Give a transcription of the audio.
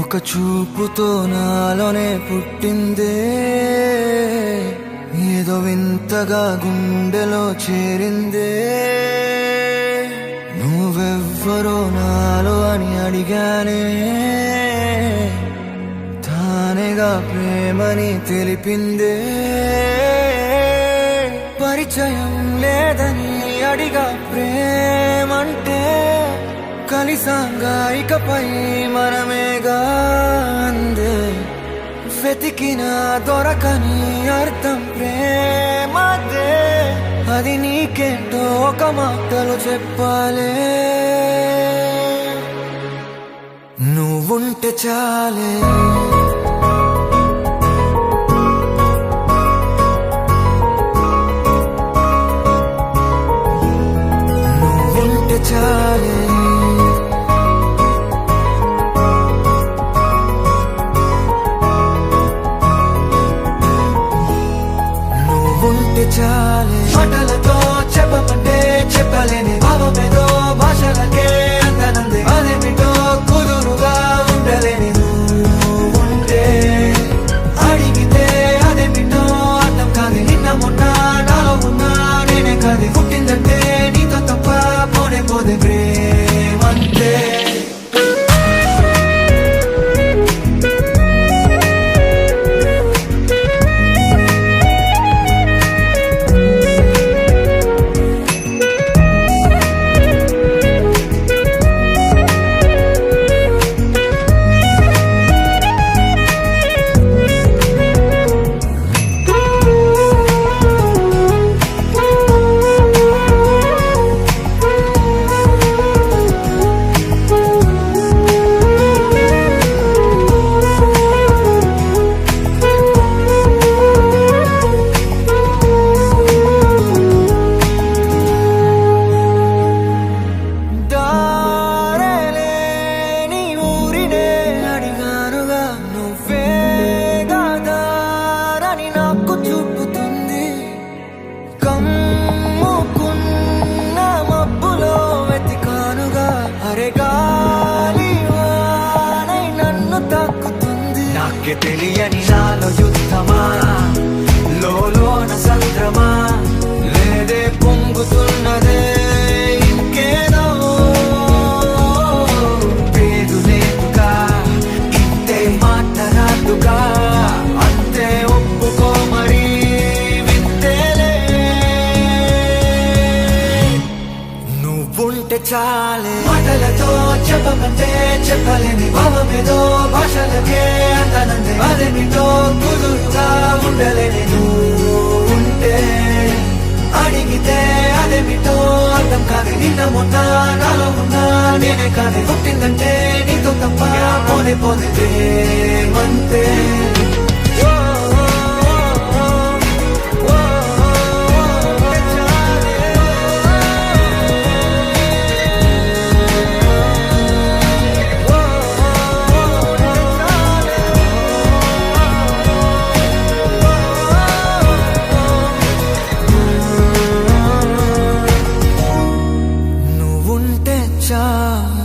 ఒక చూపుతో నాలోనే పుట్టిందే, ఏదో వింతగా గుండెలో చేరిందే. నువ్వెవ్వరో నాలో అని అడిగానే, తానేగా ప్రేమని తెలిపిందే. పరిచయం లేదని అడిగా ప్రేమంటే, కలిసాంగా ఇకపై మనమేగా అందే. వెతికినా దొరకని అర్థం ప్రేమదే, అది నీకేంటో ఒక మాటలో చెప్పాలే. నువ్వుంటే చాలే, నువ్వుంటే చాలే, నువ్వుంటే చాలే. మాటలతో చెప్పమంటే చెప్పలేని భావమేదో భాషలకే అందనందే. అదేమిటో కుదురుగా ఉండలేని నువ్వుంటే, అడిగితే అదేమిటో అర్థం కాదు. నిన్న మొన్న నాలో ఉన్నా నేనే కాదు. పుట్టిందంటే నీతో తప్ప పోనే పోదే ప్రేమంతే. నాకే తెలియని నాలో యుద్ధమా, లోన సంద్రమా, లేదే పొంగుతున్నదే ఇంకేదో. పేరు లేదుగా, ఇంతే మాట్లాడుగా, అంతే ఒప్పుకో మరి వింతేలే. నువ్వుంటే చాలే, మాటలతో చెప్పమంటే చెప్పలేని భావమేదో భాషలకే అందనందే. అదేమిటో కుదురుగా ఉండలేని నువ్వుంటే, అడిగితే అదేమిటో అర్థం కాదు. నిన్న మొన్న నాలో ఉన్నా నేనే కాదు. పుట్టిందంటే నీతో తప్ప పోనే పోనే ప్రేమంతే. నువ్వుంటే చాలు.